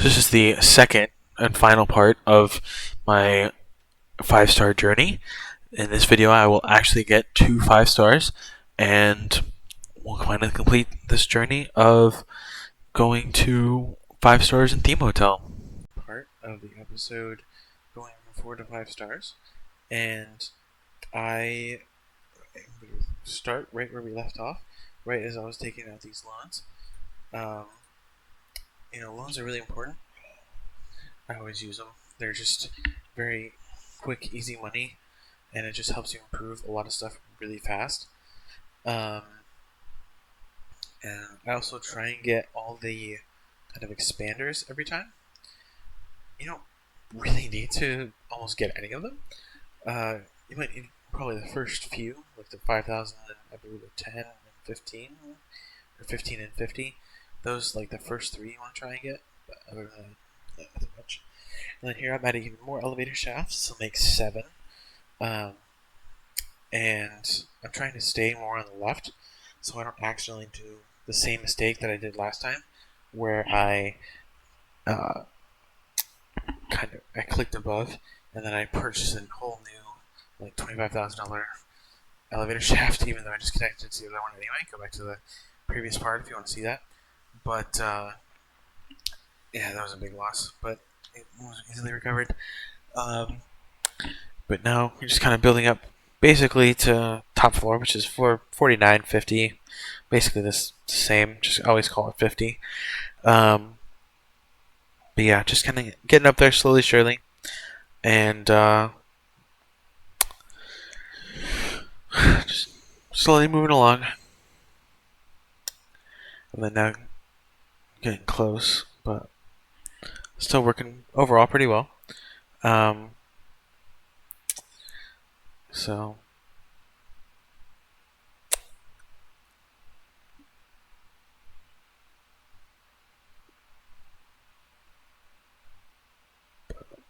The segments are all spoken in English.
This is the second and final part of my 5-star journey. In this video, I will actually get to 5 stars, and we'll finally complete this journey of going to 5 stars in Theme Hotel. Part of the episode going from 4 to 5 stars, and I am going to start right where we left off, right as I was taking out these loans. Loans are really important. I always use them. They're just very quick, easy money, and it just helps you improve a lot of stuff really fast. And I also try and get all the kind of expanders every time. You don't really need to almost get any of them. You might need probably the first few, like the 5,000 and I believe the 10 and 15, or 15 and 50. Those, like the first 3 you want to try and get, but other than that, nothing much. And then here I'm adding even more elevator shafts, so make 7. And I'm trying to stay more on the left, so I don't accidentally do the same mistake that I did last time, where I clicked above, and then I purchased a whole new, like $25,000 elevator shaft, even though I just connected it to the other one anyway. Go back to the previous part if you want to see that. But yeah, that was a big loss, but it was easily recovered. But now you're just kind of building up basically to top floor, which is floor 49, 50. Basically this same, just always call it 50. But yeah, just kind of getting up there slowly, surely. And just slowly moving along. And then now getting close, but still working overall pretty well. So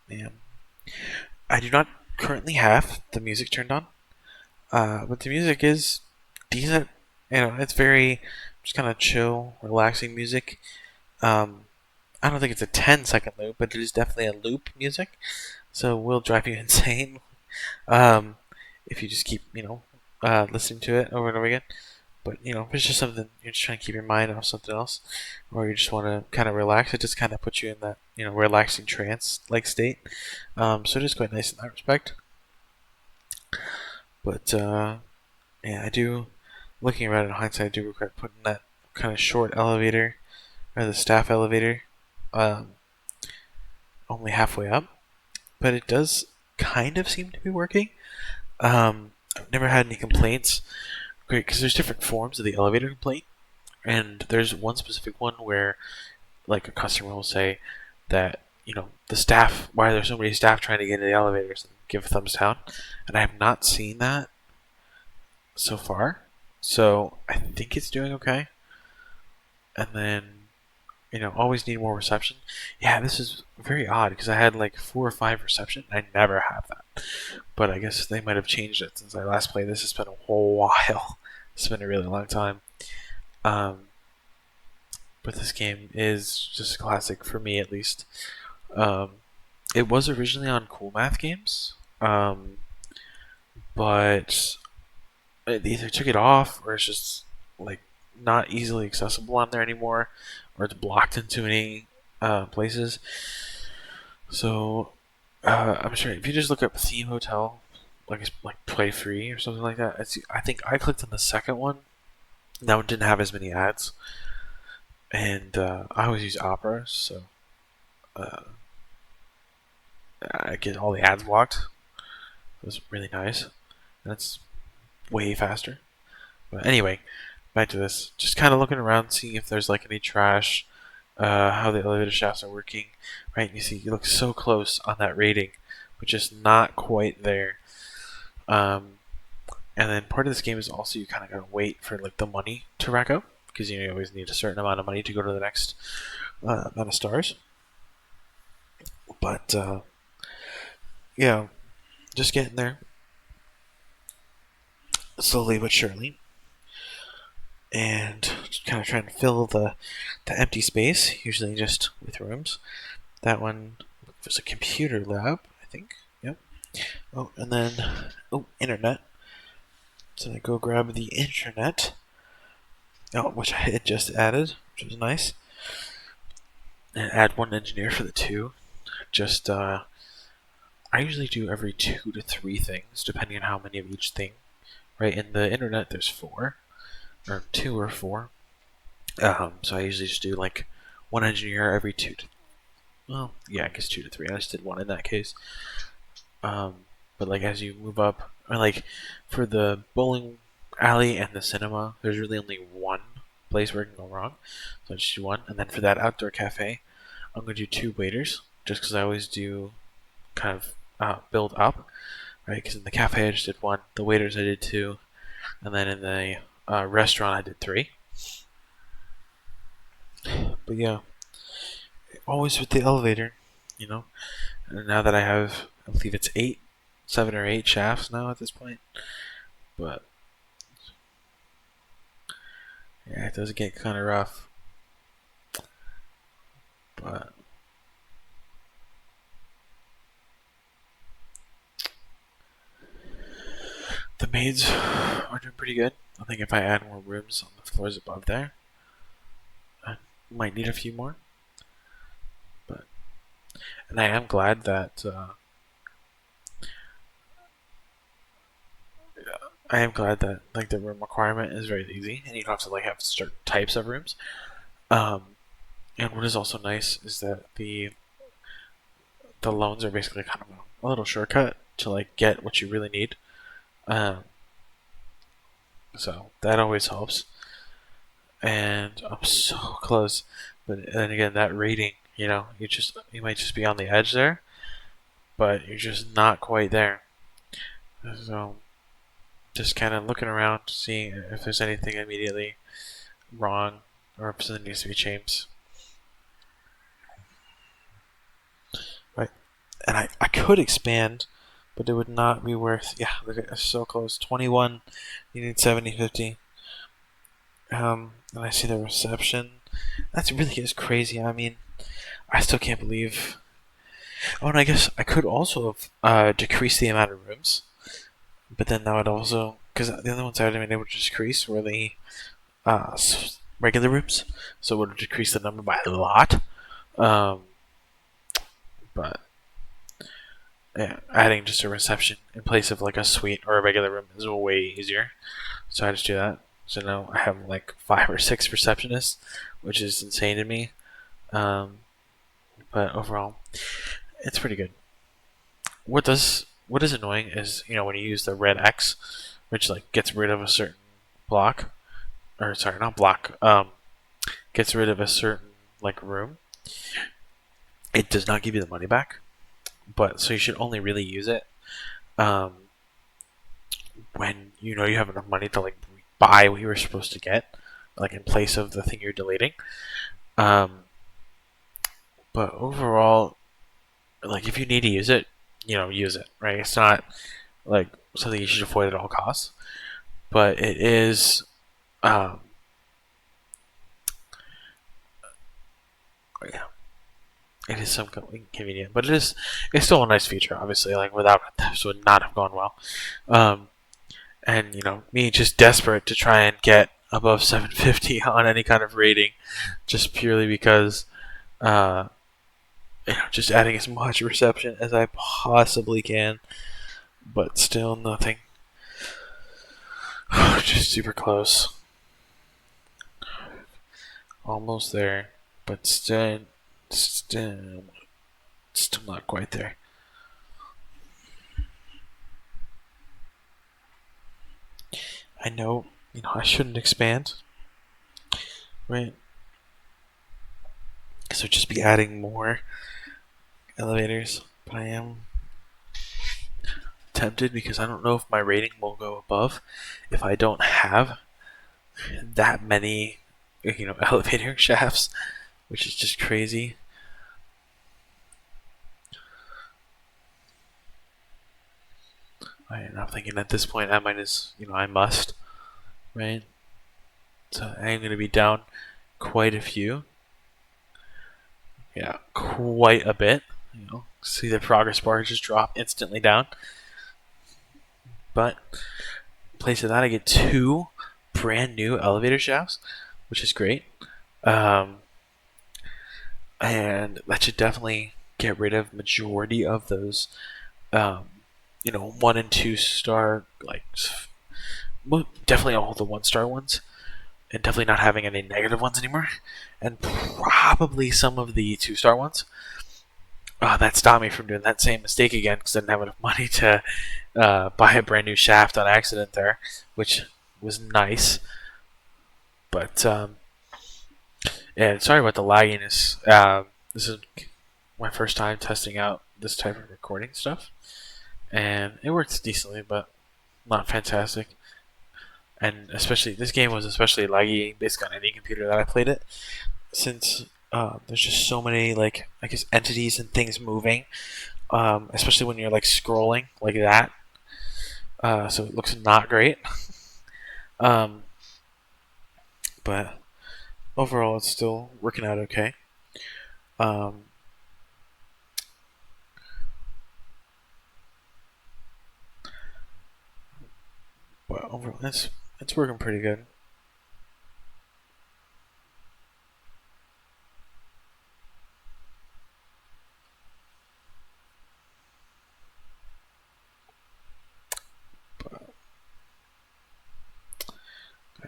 man, I do not currently have the music turned on, but the music is decent. It's very just kind of chill, relaxing music. I don't think it's a 10-second loop, but it is definitely a loop music, so it will drive you insane if you just keep listening to it over and over again. But if it's just something you're just trying to keep your mind off something else, or you just want to kind of relax, it just kind of puts you in that relaxing trance-like state. So it is quite nice in that respect. But yeah, I do. Looking around in hindsight, I do regret putting that kind of short elevator, or the staff elevator, only halfway up. But it does kind of seem to be working. I've never had any complaints. Great, because there's different forms of the elevator complaint, and there's one specific one where, like, a customer will say that the staff, why are there so many staff trying to get into the elevators, and give a thumbs down, and I have not seen that so far, so I think it's doing okay. And then always need more reception. Yeah, this is very odd because I had like 4 or 5 reception. I never have that, but I guess they might have changed it since I last played this. It's been a whole while. It's been a really long time. But this game is just a classic for me, at least. It was originally on Cool Math Games, but it either took it off or it's just like not easily accessible on there anymore, or it's blocked in too many places. So I'm sure if you just look up Theme Hotel, like play free or something like that. I think I clicked on the second one. That one didn't have as many ads, and I always use Opera, so I get all the ads blocked. It was really nice. That's way faster. But anyway, back to this. Just kind of looking around, seeing if there's like any trash, how the elevator shafts are working. Right, and you look so close on that rating, but just not quite there. And then part of this game is also you kind of gotta wait for like the money to rack up, because you always need a certain amount of money to go to the next amount of stars. But yeah, just getting there slowly but surely. and just kind of trying to fill the empty space, usually just with rooms. That one was a computer lab, I think. Yep. Oh, and then internet. So I go grab the internet. Oh, which I had just added, which was nice. And add one engineer for the two. Just I usually do every 2 to 3 things, depending on how many of each thing. Right, in the internet there's 4, or 2 or 4. So I usually just do like one engineer every well, yeah, I guess 2 to 3. I just did one in that case. But like as you move up, or like for the bowling alley and the cinema, there's really only one place where it can go wrong. So I just do one, and then for that outdoor cafe, I'm gonna do 2 waiters, just because I always do kind of build up, right? Because in the cafe I just did 1, the waiters I did 2, and then in the restaurant I did 3. But yeah, always with the elevator, you know. And now that I believe it's 7 or 8 shafts now at this point. But yeah, it does get kind of rough. But the maids are doing pretty good. I think if I add more rooms on the floors above there, I might need a few more. And I am glad that like the room requirement is very easy, and you don't have to like have certain types of rooms. And what is also nice is that the loans are basically kind of a little shortcut to like get what you really need. Um, so that always helps. And I'm so close, but then again, that rating, you might just be on the edge there, but you're just not quite there. So just kind of looking around, seeing if there's anything immediately wrong or if something needs to be changed. Right. And I could expand, but it would not be worth. Yeah, look at so close. 21. You need 70, 50. And I see the reception. That's really is crazy. I mean, I still can't believe. Oh, and I guess I could also have decreased the amount of rooms, but then that would also because the other ones I would have been able to decrease were the regular rooms, so it would have decreased the number by a lot. Um, but yeah, adding just a reception in place of like a suite or a regular room is way easier. So I just do that. So now I have like 5 or 6 receptionists, which is insane to me. Um, but overall, it's pretty good. What is annoying is when you use the red X, which like gets rid of a certain block, or sorry, not block, gets rid of a certain like room. It does not give you the money back, but so you should only really use it um, when you have enough money to like buy what you were supposed to get, like in place of the thing you're deleting. Um, but overall, like if you need to use it, use it. Right? It's not like something you should avoid at all costs, but it is. Yeah, it is some inconvenient, but it's still a nice feature. Obviously, like without it, this would not have gone well. Um, and me just desperate to try and get above 750 on any kind of rating, just purely because uh, just adding as much reception as I possibly can, but still nothing. Just super close, almost there, but still not quite there. I know, I shouldn't expand, right? So just be adding more elevators, but I am tempted because I don't know if my rating will go above if I don't have that many, elevator shafts, which is just crazy. I'm thinking at this point I might as I must, right? So I am going to be down quite a few. Yeah, quite a bit. See the progress bar just drop instantly down. But in place of that, I get 2 brand new elevator shafts, which is great. And that should definitely get rid of majority of those, 1 and 2 star, definitely all the 1-star ones, and definitely not having any negative ones anymore, and probably some of the 2-star ones. That stopped me from doing that same mistake again because I didn't have enough money to buy a brand new shaft on accident there, which was nice. But yeah, sorry about the lagginess. This is my first time testing out this type of recording stuff, and it works decently, but not fantastic. And especially this game was especially laggy based on any computer that I played it, since there's just so many entities and things moving, especially when you're scrolling like that. So it looks not great. But overall, it's still working out okay. But overall, it's working pretty good.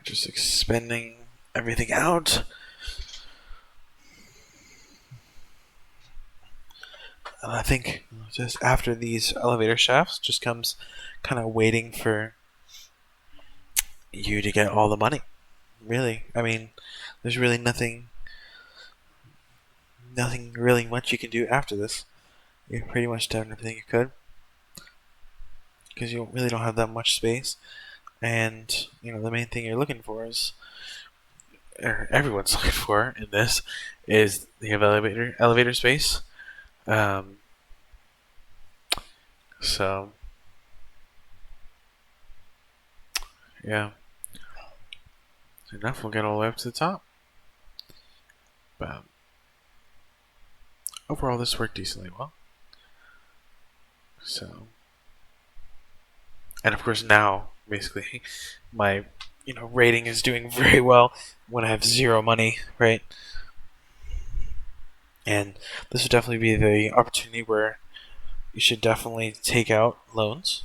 Just expanding everything out. And I think just after these elevator shafts just comes kind of waiting for you to get all the money. Really. I mean, there's really nothing really much you can do after this. You pretty much done everything you could, because you really don't have that much space. And the main thing you're looking for is, or everyone's looking for in this, is the elevator space. So yeah, enough. We'll get all the way up to the top. But overall, this worked decently well. So, and of course now, basically, my rating is doing very well when I have 0 money, right? And this would definitely be the opportunity where you should definitely take out loans,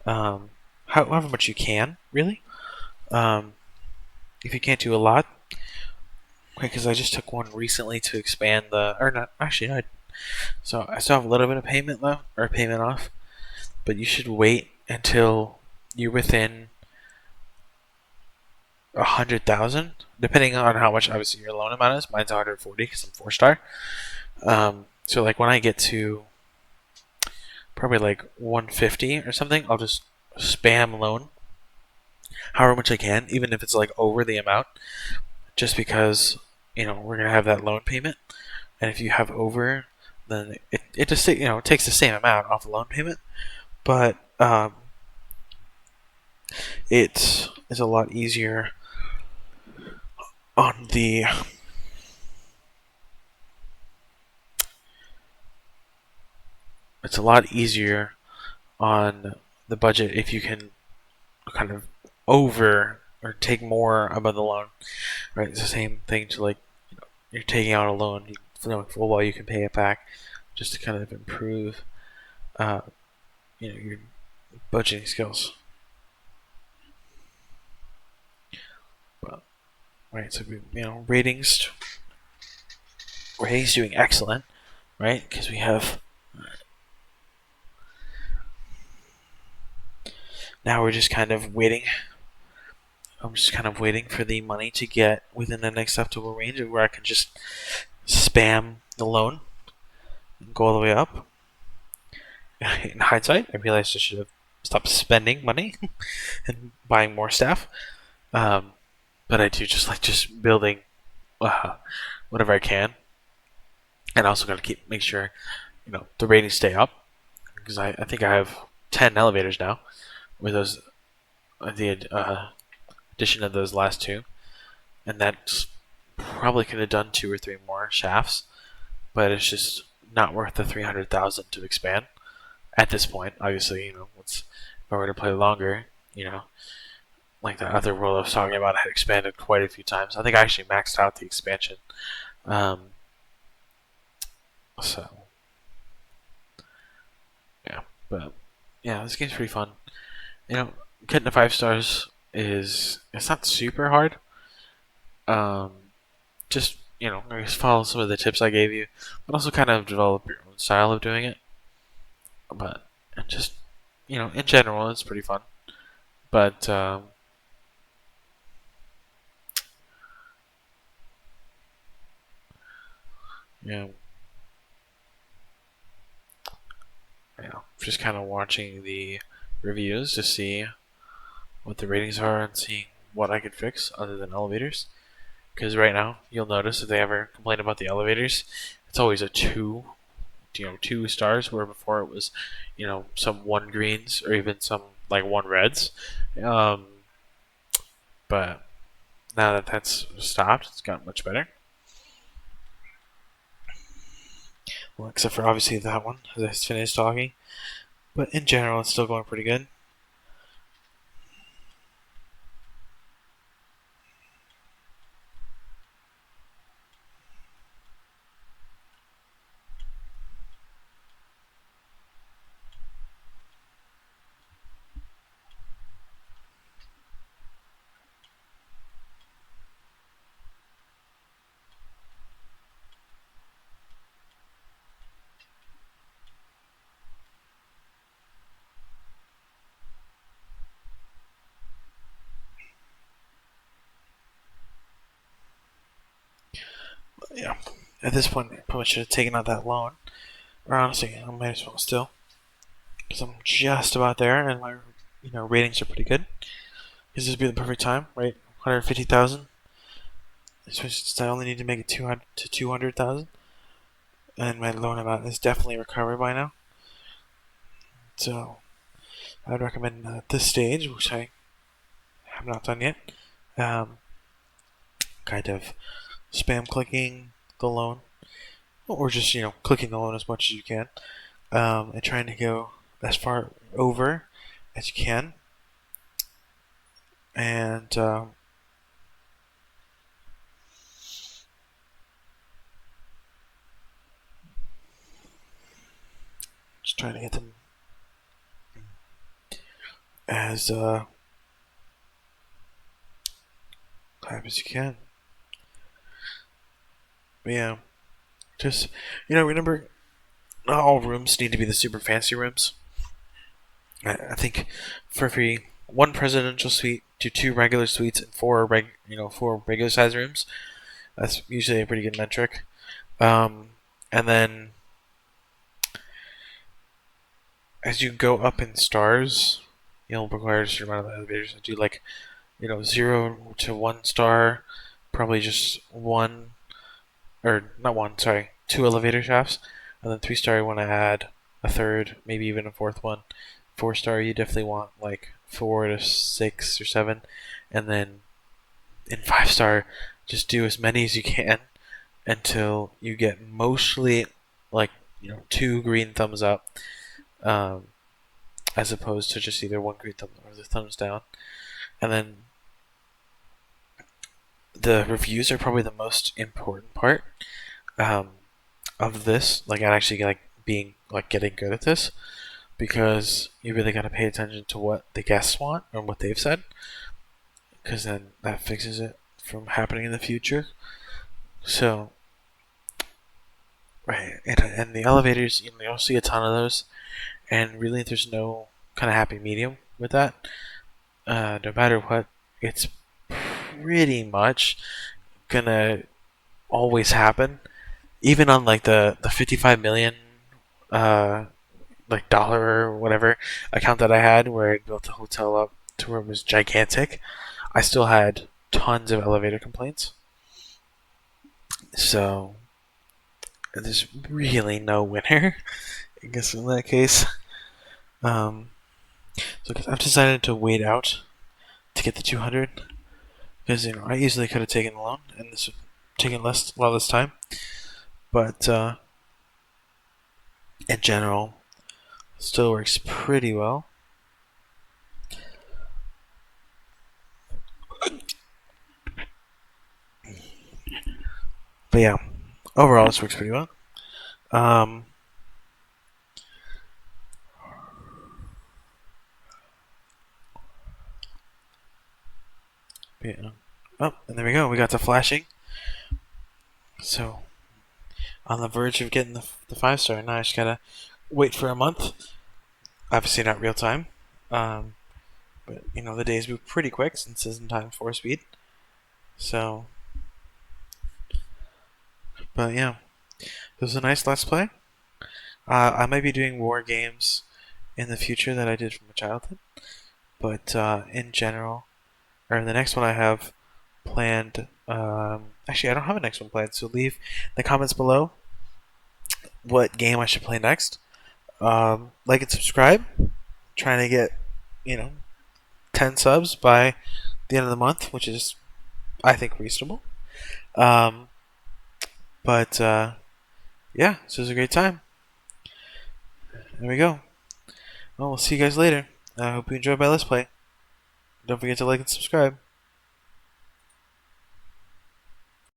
however much you can, really. If you can't do a lot, because I just took one recently to expand so I still have a little bit of payment left, or payment off, but you should wait until you're within 100,000, depending on how much obviously your loan amount is. Mine's 140 because I'm 4-star. So when I get to probably 150 or something, I'll just spam loan however much I can, even if it's over the amount, just because we're gonna have that loan payment. And if you have over, then it just takes the same amount off the loan payment, but it is a lot easier on the budget if you can kind of over or take more above the loan, right? It's the same thing to you're taking out a loan, knowing full well you can pay it back, just to kind of improve your budgeting skills. But right, so ratings doing excellent, right? Because we have now we're just kind of waiting. I'm just kind of waiting for the money to get within the next acceptable range of where I can just spam the loan and go all the way up. In hindsight, I realized I should have stopped spending money and buying more staff. But I do just building whatever I can, and also got to make sure the ratings stay up, because I think I have 10 elevators now with the addition of those last 2. and that's probably could have done 2 or 3 more shafts, but it's just not worth the 300,000 to expand at this point. Obviously, if I were to play longer, like the other world I was talking about, I had expanded quite a few times. I think I actually maxed out the expansion. Um, so yeah, but yeah, this game's pretty fun. Getting to 5 stars it's not super hard. Um, just I guess follow some of the tips I gave you, but also kind of develop your own style of doing it. But and just in general, it's pretty fun. But yeah, just kind of watching the reviews to see what the ratings are and seeing what I could fix other than elevators. Because right now, you'll notice if they ever complain about the elevators, it's always a 2 stars, where before it was, some 1 greens or even some like 1 reds. Um, but now that that's stopped, it's gotten much better. Well, except for obviously that one, as I finished talking. But in general, it's still going pretty good. But yeah, at this point, I probably should have taken out that loan. Or honestly, I might as well still, because I'm just about there, and my ratings are pretty good. This would be the perfect time, right? 150,000. I only need to make it 200 to 200,000, and my loan amount is definitely recovered by now. So I would recommend at this stage, which I have not done yet, um, kind of spam clicking the loan, or just clicking the loan as much as you can, and trying to go as far over as you can, and just trying to get them as high as you can. But yeah, just remember, not all rooms need to be the super fancy rooms. I think for every 1 presidential suite to 2 regular suites and 4 regular size rooms, that's usually a pretty good metric. And then as you go up in stars, you'll require a certain amount of elevators. Do like 0 to 1 star, probably just one, or not one, sorry, 2 elevator shafts, and then 3 star you want to add a third, maybe even a fourth one. 4 star you definitely want like 4 to 6 or 7, and then in 5 star just do as many as you can until you get mostly like 2 green thumbs up, um, as opposed to just either 1 green thumb or the thumbs down. And then the reviews are probably the most important part, um, of this. Like, and actually getting good at this, because you really got to pay attention to what the guests want and what they've said, because then that fixes it from happening in the future. So, right, and the elevators, you'll see a ton of those, and really there's no kind of happy medium with that. No matter what, it's pretty much gonna always happen, even on like the 55 million like dollar or whatever account that I had, where I built the hotel up to where it was gigantic. I still had tons of elevator complaints. So there's really no winner, I guess, in that case. So I've decided to wait out to get the 200, because I easily could have taken a loan, and this would taken a lot less time. But in general, still works pretty well. But yeah, overall this works pretty well. Um, yeah. Oh, and there we go. We got the flashing. So on the verge of getting the 5-star. Now I just gotta wait for a month. Obviously not real time. But the days move pretty quick since it's in time 4 speed. So, but yeah, it was a nice let's play. I might be doing war games in the future that I did from my childhood, but in general, or the next one I have planned. Actually, I don't have a next one planned, so leave in the comments below what game I should play next. Like and subscribe. Trying to get 10 subs by the end of the month, which is I think reasonable. Um, but yeah, this was a great time. There we go. Well, we'll see you guys later. I hope you enjoyed my Let's Play. Don't forget to like and subscribe.